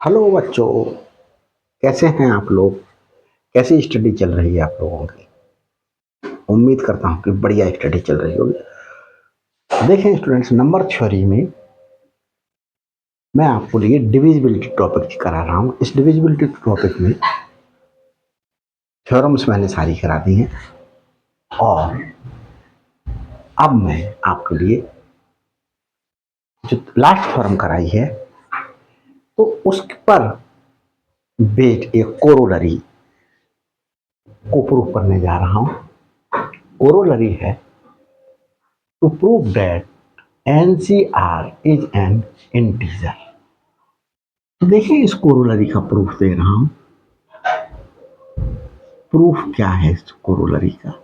Hello बच्चों, कैसे हैं आप लोग। कैसी स्टडी चल रही है आप लोगों की। उम्मीद करता हूँ कि बढ़िया स्टडी चल रही होगी। देखें स्टूडेंट्स, नंबर थ्योरी में मैं आपको लिए डिविजिबिलिटी टॉपिक करा रहा हूँ। इस डिविजिबिलिटी टॉपिक में थ्योरम्स मैंने सारी करा दी हैं और अब मैं आपके लिए जो लास्ट थ्योरम कराई है तो उस पर बेस्ड एक कोरोलरी को प्रूव करने जा रहा हूँ। कोरोलरी है to prove that NCR is an integer। तो देखिए इस कोरोलरी का प्रूफ दे रहा हूं। प्रूफ क्या है इस कोरोलरी का।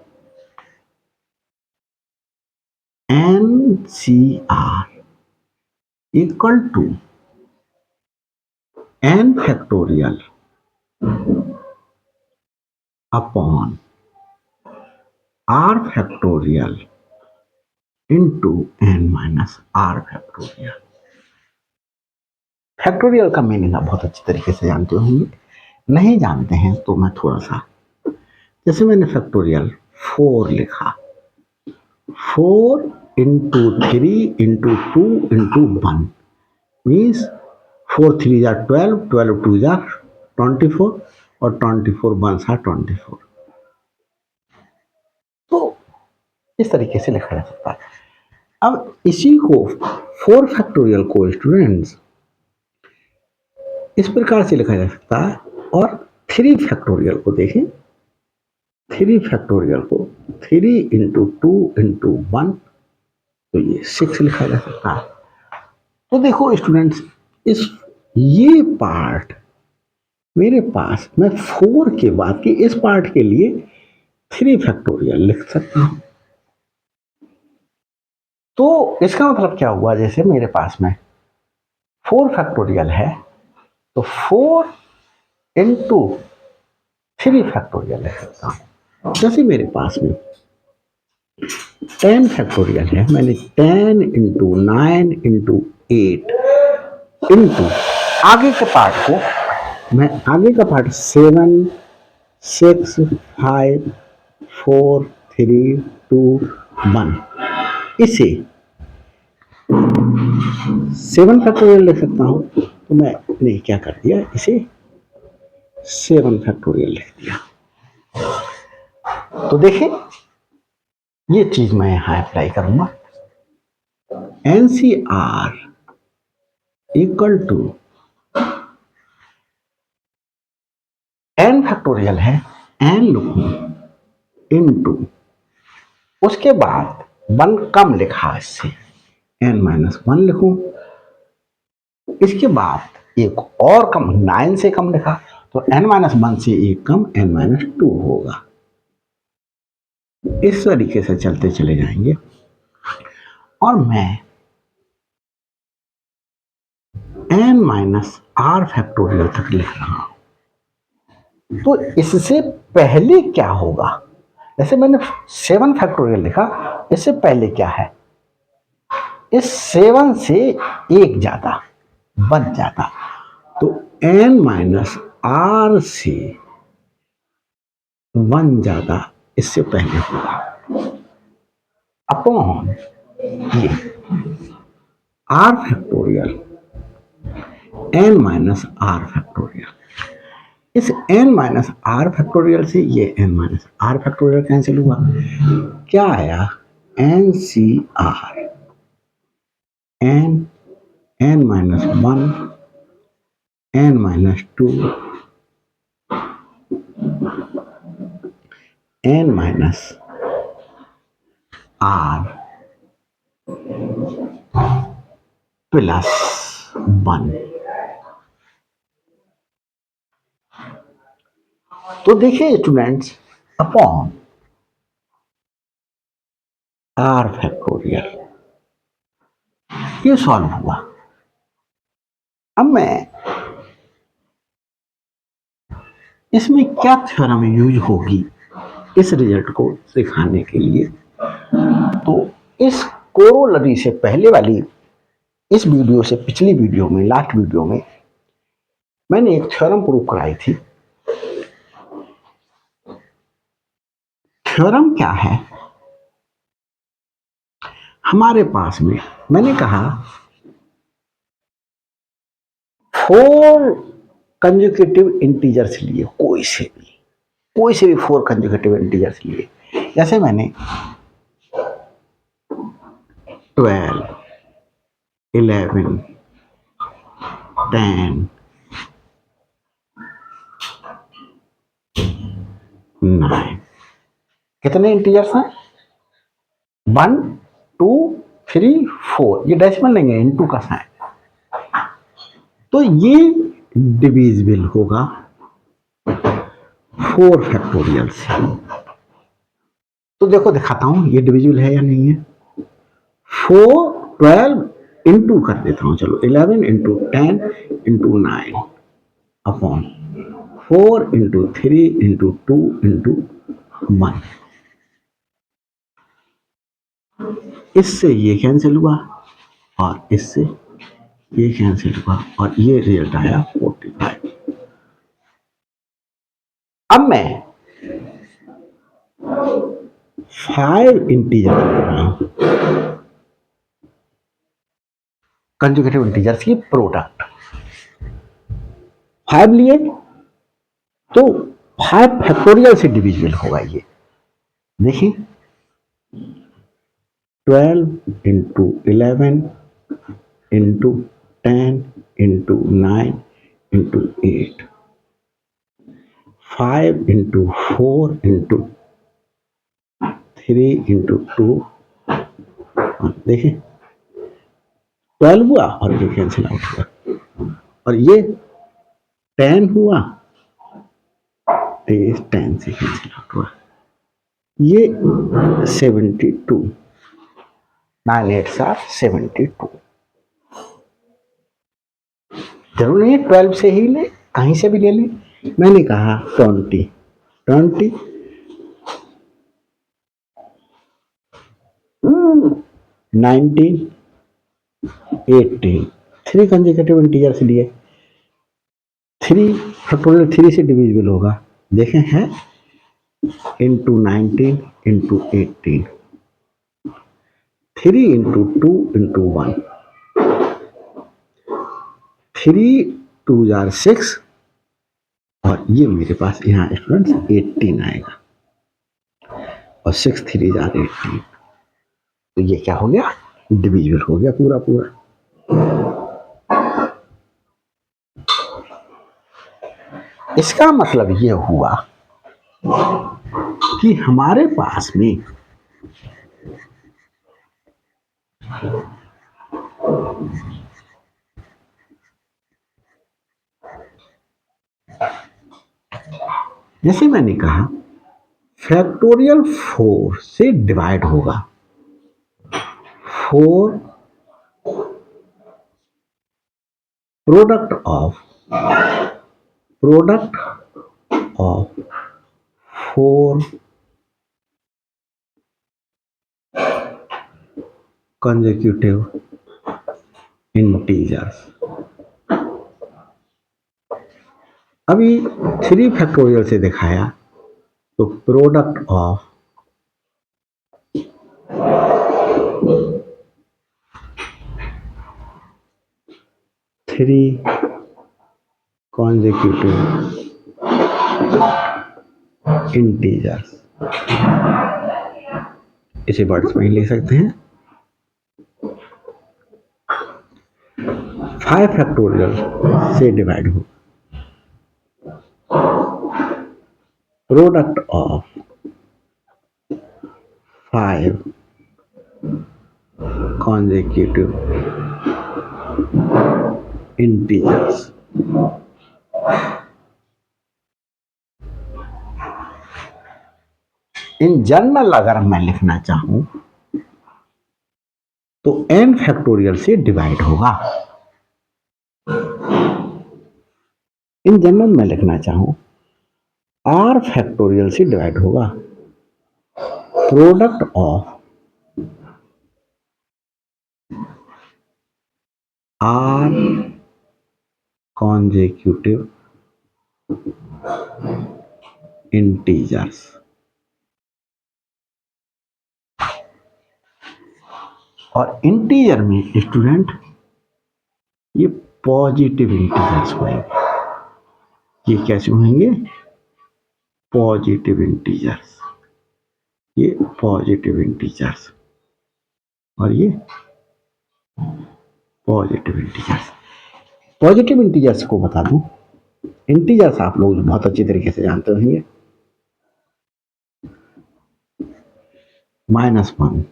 NCR equal to n factorial upon r factorial into n minus r factorial. Factorial का मीनिंग आप बहुत अच्छी तरीके से जानते होंगे। नहीं जानते हैं तो मैं थोड़ा सा, जैसे मैंने फैक्टोरियल 4 लिखा, 4 इंटू 3 इंटू 2 इंटू 1 मीन्स 4 3 जा 12, 12 2 जा 24 और 24 1 सा 24। तो इस तरीके से लिखा जा सकता है। अब इसी को 4 फैक्टोरियल को स्टूडेंट्स इस प्रकार से लिखा जा सकता है और 3 फैक्टोरियल को देखें, 3 फैक्टोरियल को 3 इंटू 2 इंटू 1 तो ये 6 लिखा जा सकता है। तो देखो स्टूडेंट्स, इस ये पार्ट मेरे पास, मैं 4 के बाद के इस पार्ट के लिए 3 फैक्टोरियल लिख सकता हूं। तो इसका मतलब क्या हुआ, जैसे मेरे पास में 4 फैक्टोरियल है तो 4 इंटू 3 फैक्टोरियल लिख सकता हूं। जैसे मेरे पास में 10 फैक्टोरियल है, मैंने 10 इंटू 9 इंटू 8 इंटू आगे के पार्ट को, मैं आगे का पार्ट 7 6 5 4 3 2 1 इसे 7 फैक्टोरियल लिख सकता हूं। तो मैंने क्या कर दिया, इसे 7 फैक्टोरियल लिख दिया। तो देखें ये चीज मैं यहां अप्लाई करूंगा। NCR equal to n factorial है, n लिखूं इंटू उसके बाद 1 कम लिखा, इससे n माइनस 1 लिखूं। इसके बाद एक और कम 9 से कम लिखा तो n माइनस 1 से एक कम n माइनस 2 होगा। इस तरीके से चलते चले जाएंगे और मैं n माइनस r फैक्टोरियल तक लिख रहा हूं। तो इससे पहले क्या होगा, जैसे मैंने 7 फैक्टोरियल लिखा, इससे पहले क्या है, इस 7 से एक ज्यादा बच जाता तो n माइनस r से 1 ज्यादा इससे पहले होगा अपॉन ये r factorial n minus r factorial. इस n माइनस r फैक्टोरियल से ये n minus r factorial cancel हुआ, क्या आया NCR n minus 1 n minus 2 n minus r plus 1। तो देखिए स्टूडेंट्स, अपॉन r फैक्टोरियल ये सॉल्व हुआ। अब मैं इसमें क्या थ्योरम यूज होगी इस रिजल्ट को दिखाने के लिए, तो इस कोरोलरी से पहले वाली इस वीडियो से पिछली वीडियो में, लास्ट वीडियो में मैंने एक थ्योरम प्रूव कराई थी। थ्योरम क्या है? हमारे पास में मैंने कहा 4 कंजुगेटिव इंटीजर्स लिए, कोई से भी 4 कंजुगेटिव इंटीजर्स लिए। जैसे मैंने 12, 11, 10, 9, कितने इंटीजर्स हैं? 1, 2, 3, 4। ये डेसिमल नहीं है, इनटू का साइन। तो ये डिविजिबल होगा 4 फैक्टोरियल से। तो देखो दिखाता हूं ये डिविजिबल है या नहीं है। 12 इंटू कर देता हूं, चलो 11 into 10 into 9 upon 4 into 3 into 2 into 1। इससे ये कैंसिल हुआ और इससे ये कैंसिल हुआ और ये रिजल्ट आया 45। अब मैं 5 इंटीजर ले रहा हूं, कंजुगेटिव इंटीजर्स की प्रोडक्ट 5 लिए तो 5 फैक्टोरियल से डिविजिबल होगा। ये देखिए 12 into 11 into 10 into 9 into 8, 5 into 4 into 3 into 2। देखिए 12 हुआ और ये कैंसिल आउट हुआ और ये 10 हुआ, ये 10 से कैंसिल आउट हुआ। ये 72, 9 8 are 72। जरूर नहीं 12 से ही ले, कहीं से भी ले लें। मैंने कहा 20, 19, 18, 3 कंसेक्यूटिव इंटीजर्स लिए। 3 फैक्टोरियल 3 से डिविजिबल होगा, देखें है into 19 into 18, 3 into 2 into 1, 3 2 jar 6 और ये मेरे पास यहाँ स्टूडेंट्स 18 आएगा और 6 3 जार 18। तो ये क्या हो गया? डिविजिबल हो गया पूरा पूरा। इसका मतलब ये हुआ कि हमारे पास में जैसे मैंने कहा फैक्टोरियल 4 से डिवाइड होगा। 4 प्रोडक्ट ऑफ 4 consecutive इंटीजर्स। अभी 3 फैक्टोरियल से दिखाया तो प्रोडक्ट ऑफ 3 consecutive इंटीजर्स, इसे वर्ड्स में ही लिख सकते हैं। 5 फैक्टोरियल से डिवाइड हो product of 5 consecutive integers. In general अगर मैं लिखना चाहूं तो n फैक्टोरियल से डिवाइड होगा। इन जनरल मैं लिखना चाहूं r फैक्टोरियल से डिवाइड होगा। Product of r consecutive integers. और इंटीजर में स्टूडेंट ये पॉजिटिव इंटीजर्स होंगे। ये कैसे होंगे? Positive integers. ये पॉजिटिव इंटीजर्स और ये पॉजिटिव इंटीजर्स। पॉजिटिव इंटीजर्स को बता दूं, इंटीजर्स आप लोग बहुत अच्छी तरीके से जानते होंगे। -1,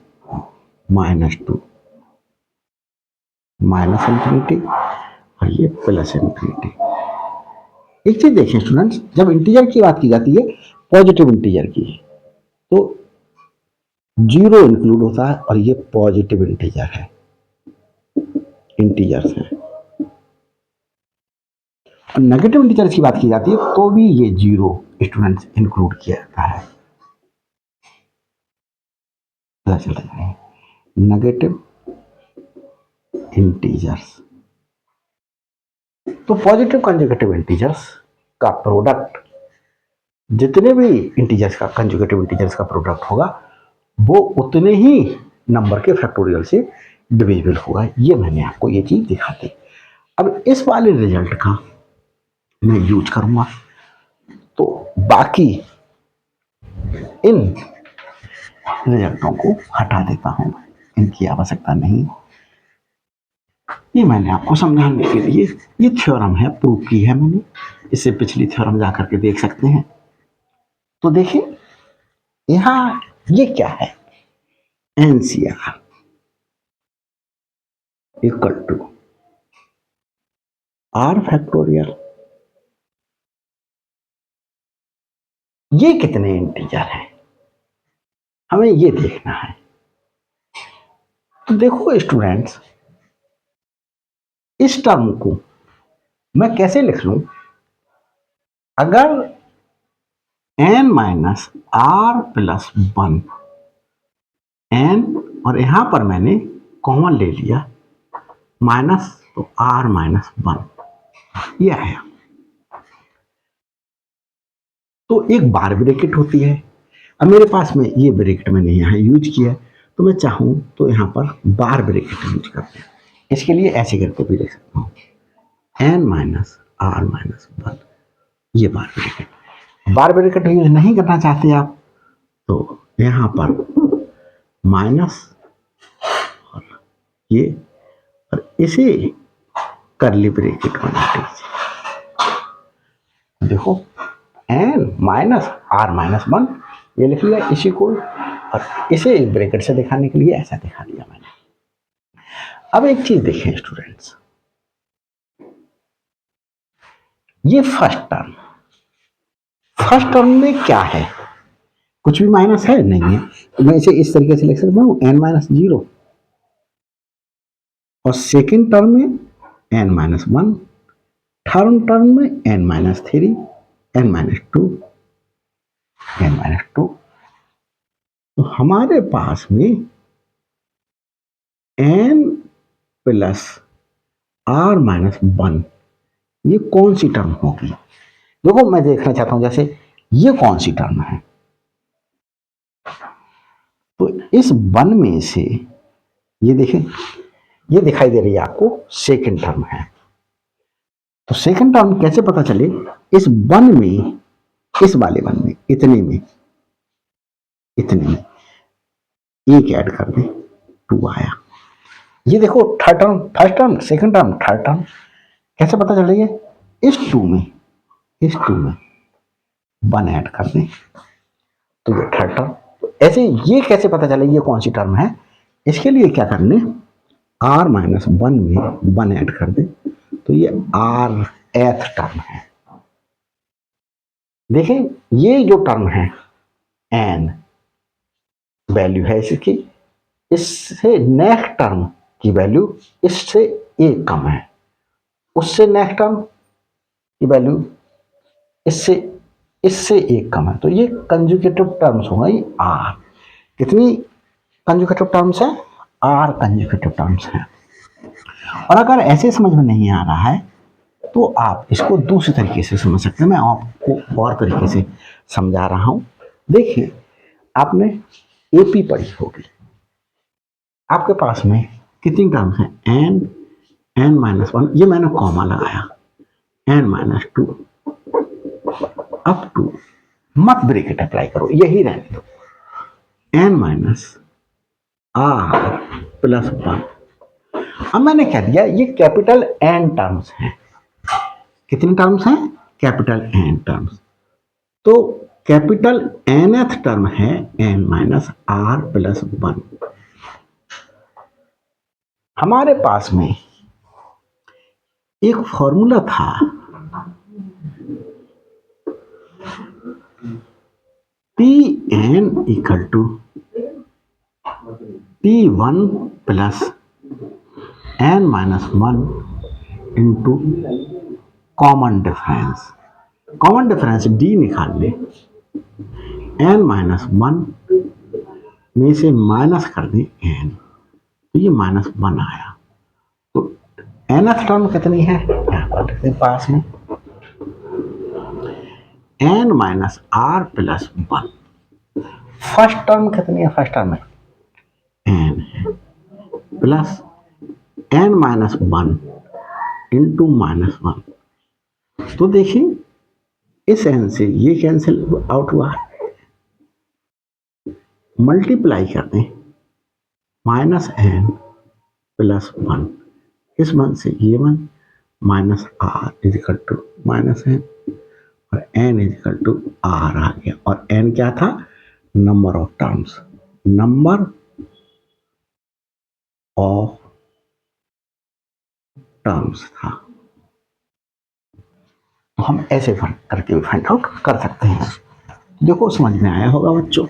-2, -∞ और ये +∞। एक चीज देखें स्टूडेंट्स, जब इंटीजर की बात की जाती है पॉजिटिव इंटीजर की, तो 0 इंक्लूड होता है और ये पॉजिटिव इंटीजर है, इंटीजर्स हैं। और नेगेटिव इंटीजर्स की बात की जाती है तो भी ये 0 स्टूडेंट्स इंक्लूड किया जाता है। पता चल रहा है नेगेटिव इंटीजर्स। तो पॉजिटिव कंजुगेटिव इंटीजर्स का प्रोडक्ट, जितने भी इंटीजर्स का कंजुगेटिव इंटीजर्स का प्रोडक्ट होगा वो उतने ही नंबर के फैक्टोरियल से डिविजिबल होगा। ये मैंने आपको ये चीज दिखा दी। अब इस वाले रिजल्ट का मैं यूज करूंगा, तो बाकी इन रिजल्टों को हटा देता हूं, इनकी आवश्यकता नहीं। ये मैंने आपको समझाने के लिए ये थ्योरम है, प्रूव की है मैंने। इससे पिछली थ्योरम जाकर के देख सकते हैं। तो देखिए यहां ये क्या है, NCR equal to R factorial. ये कितने इंटीजर हैं हमें ये देखना है। तो देखो स्टूडेंट्स, इस टर्म को मैं कैसे लिख लूं? अगर n minus r plus 1, n और यहां पर मैंने कॉमन ले लिया माइनस, तो r माइनस 1 ये आया। तो एक बार ब्रैकेट होती है। अब मेरे पास में ये ब्रैकेट मैंने यहाँ यूज किया, तो मैं चाहूँ तो यहाँ पर बार ब्रैकेट यूज करते हैं। इसके लिए ऐसे करके भी लिख सकता हूँ n माइनस r माइनस 1, ये बार ब्रैकेट। बार ब्रैकेट यूज नहीं करना चाहते आप तो यहाँ पर माइनस और ये, और इसे करली ब्रैकेट बना दीजिए। देखो n माइनस r माइनस 1 ये लिख लिया इसी को, और इसे एक ब्रैकेट से दिखाने के लिए ऐसा दिखा दिया मैंने। अब एक चीज देखें स्टूडेंट्स, ये फर्स्ट टर्म में क्या है? कुछ भी माइनस है नहीं है, तो मैं इसे इस तरीके से लिख सकता हूँ n माइनस 0, और सेकेंड टर्म में n माइनस 1, थर्ड टर्म में n minus 3, n minus 2, n minus 2। तो हमारे पास में n प्लस r माइनस 1 ये कौन सी टर्म होगी? देखो मैं देखना चाहता हूं, जैसे ये कौन सी टर्म है? तो इस 1 में से ये देखें, ये दिखाई दे रही है आपको सेकंड टर्म है। तो सेकंड टर्म कैसे पता चले? इस 1 में, इस वाले 1 में, इतने में एक ऐड कर दें 2 आया। ये देखो third term, first term, second term, third term, कैसे पता चल रही है? इस 2 में 1 ऐड कर दें तो ये थर्ड टर्म। ऐसे ये कैसे पता चले ये कौन सी टर्म है? इसके लिए क्या करने, r माइनस 1 में 1 ऐड कर दे तो ये rth टर्म है। देखें ये जो टर्म है n वैल्यू है इसकी, इससे नेक्स्ट टर्म की वैल्यू इससे एक कम है, उससे नेक्स्ट टर्म की वैल्यू इससे एक कम है। तो ये कंजुगेटिव टर्म्स होगा। ये r कितनी कंजुगेटिव टर्म्स है? r कंजुगेटिव टर्म्स हैं। और अगर ऐसे समझ में नहीं आ रहा है तो आप इसको दूसरे तरीके से समझ सकते हैं। मैं आपको और तरीके से समझा रहा हूं। देखिए, आपने एपी पढ़ी होगी। आपके पास में कितनी टर्म्स हैं? एन माइनस वन, ये मैंने कॉमा लगाया, N minus two up to, मत ब्रैकेट अप्लाई करो, यही रहने दो, N minus R plus one. अब मैंने क्या दिया, ये कैपिटल एन टर्म्स हैं। कितनी टर्म्स हैं? Capital N terms. तो कैपिटल एनथ टर्म है N minus R plus one. हमारे पास में एक फॉर्मूला था, P N equal to P one plus N minus one into common difference. Common difference D निकाल ले, एन माइनस वन में से माइनस कर दे एन, तो ये माइनस वन आया। तो एनथ टर्म कितनी है? यहां पर लिखते हैं पास में, N minus R plus one. First term कितनी है? फर्स्ट टर्म में एन है plus N minus one into minus one. तो देखिए, इस एन से ये कैंसिल आउट हुआ, मल्टीप्लाई कर दें, माइनस एन प्लस वन, इस वन से ये one, minus R equal to minus N, और एन इजिकल टू आर आ गया। और एन क्या था? Number of terms, number of terms था। तो हम ऐसे करके भी फाइंड आउट कर सकते हैं। देखो, समझ में आया होगा बच्चों।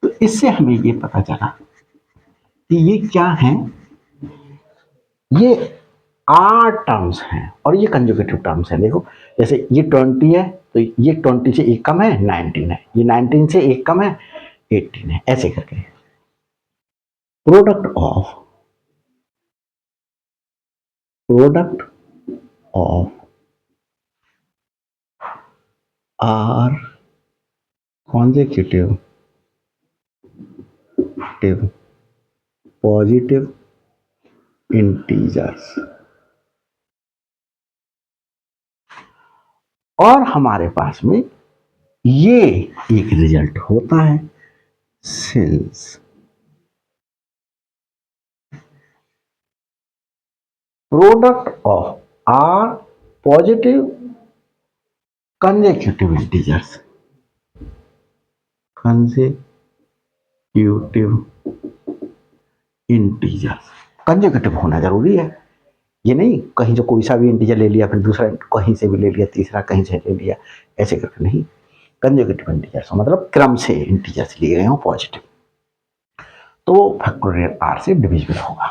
तो इससे हमें ये पता चला कि ये क्या है, ये आर टर्म्स हैं और ये कंजुगेटिव टर्म्स हैं। देखो, जैसे ये 20 है तो ये 20 से एक कम है 19 है, ये 19 से एक कम है 18 है, ऐसे करके product of R consecutive positive integers. और हमारे पास में ये एक रिजल्ट होता है, since product of R positive consecutive integers, consecutive होना जरूरी है। ये नहीं कहीं से कोई सा भी इंटीजर ले लिया, फिर दूसरा कहीं से भी ले लिया, तीसरा कहीं से ले लिया, ऐसे करके नहीं। कंसेक्यूटिव इंटीजर्स मतलब क्रम से इंटीजर्स लिए गए हो पॉजिटिव, तो वो फैक्टोरियल आर से डिविजिबल होगा।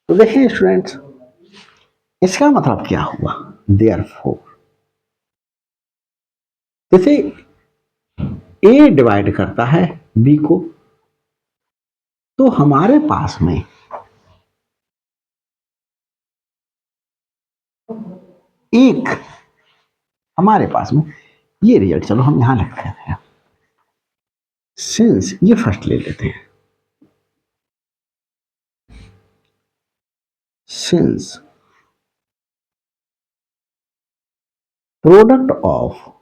तो देखिए स्टूडेंट्स, इसका मतलब क्या हुआ? देयरफॉर जैसे ए डिवाइड करता है बी को, तो हमारे पास में एक, हमारे पास में ये रिजल्ट, चलो हम यहां लिखते हैं, सिंस ये फर्स्ट ले लेते हैं, since product of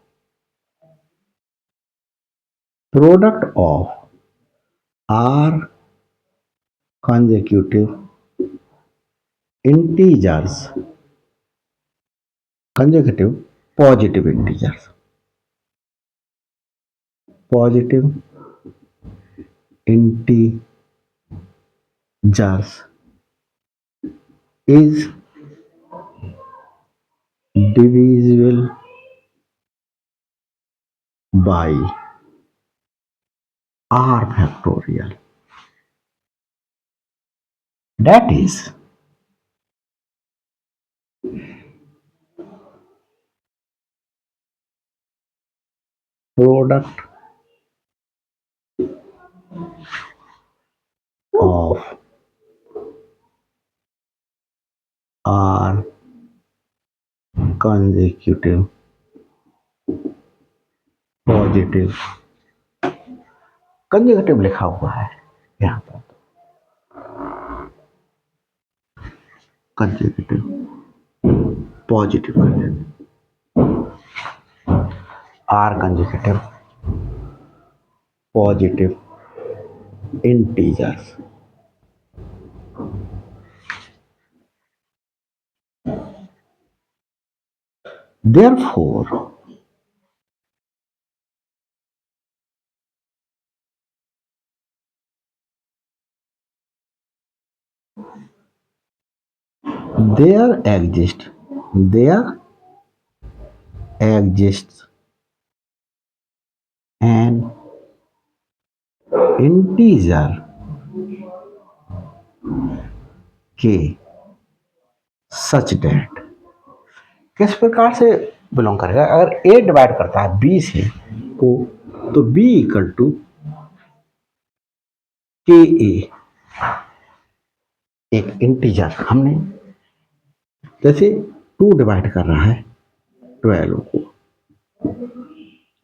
R consecutive integers, consecutive positive integers, positive integers is divisible by r factorial. That is, product of r consecutive positive, consecutive लिखा हुआ है यहाँ पर, कंसेक्यूटिव पॉजिटिव कर देते, R consecutive positive integers, therefore there exists an integer k such that, किस प्रकार से बिलोंग करेगा, अगर a डिवाइड करता है b से तो b इक्वल टू के ए, एक इंटीजर, हमने जैसे 2 डिवाइड कर रहा है 12 को,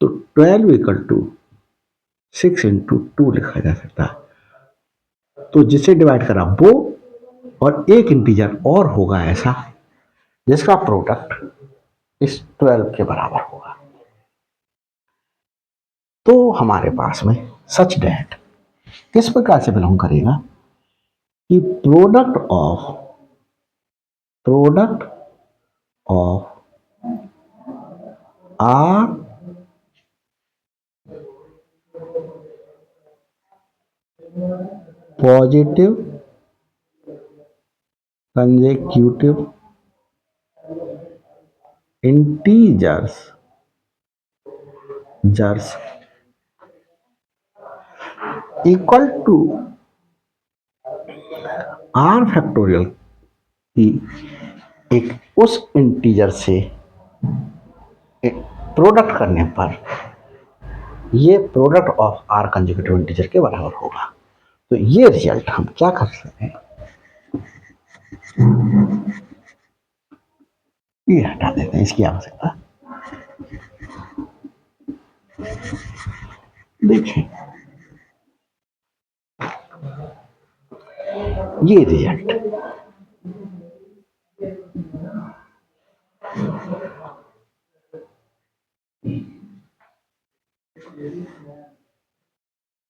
तो 12 इक्वल टू 6 इंटू 2 लिखा जा सकता है। तो जिसे डिवाइड करा वो और एक इंटीजर और होगा ऐसा जिसका प्रोडक्ट इस 12 के बराबर होगा। तो हमारे पास में सच दैट किस प्रकार से बिलोंग करेगा कि product of R positive consecutive integers equal to R factorial की एक उस इंटीजर से प्रोडक्ट करने पर ये product of R consecutive integer के बराबर होगा। तो ये रिजल्ट हम क्या कर सकते हैं, ये हटा देते हैं, इसकी आवश्यकता। देखिए ये रिजल्ट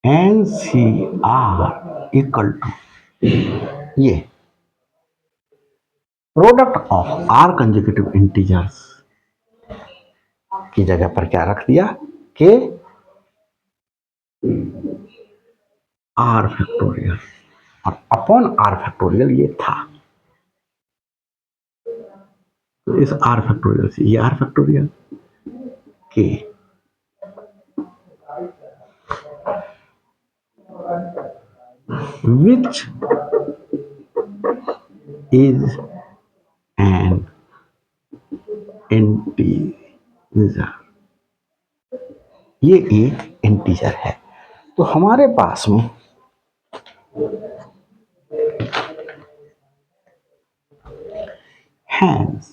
NCR इक्वल टू, ये product of R consecutive integers की जगह पर क्या रख दिया कि आर फैक्टोरियल, और अपॉन आर फैक्टोरियल ये था, तो इस आर फैक्टोरियल से ये आर फैक्टोरियल के which is an integer, ये एक इंटीजर है। तो हमारे पास में hence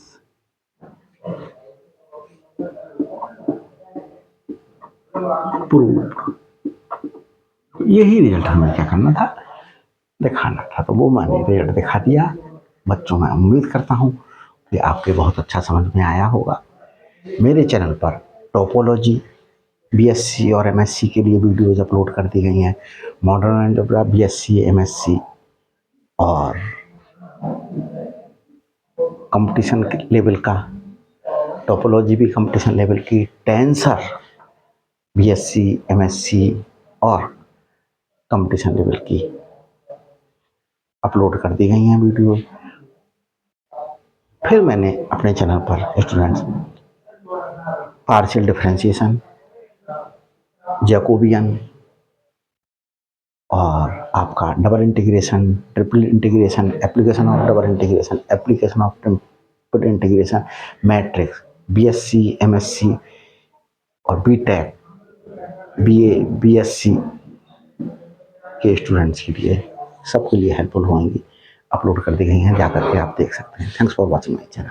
proved, यही रिजल्ट हमें क्या करना था, दिखाना था। तो वो मैंने रिजल्ट दिखा दिया। बच्चों, मैं उम्मीद करता हूँ कि आपके बहुत अच्छा समझ में आया होगा। मेरे चैनल पर टोपोलॉजी बीएससी और एमएससी के लिए वीडियोज अपलोड कर दी गई हैं। मॉडर्न अलजेब्रा बीएससी एमएससी और कंपटीशन लेवल का, टोपोलॉजी भी कंपटीशन लेवल की, टेंसर बीएससी एमएससी और कंपटीशन लेवल की अपलोड कर दी गई हैं वीडियो। फिर मैंने अपने चैनल पर स्टूडेंट्स पार्शियल डिफरेंशिएशन, जैकोबियन और आपका double integration, triple integration, application of double integration, application of triple integration, matrix, BSc MSc और बीटेक बीए बीएससी के स्टूडेंट्स के लिए, सबके लिए हेल्पफुल होंगी, अपलोड कर दी गई हैं, जाकर के आप देख सकते हैं। Thanks for watching my channel.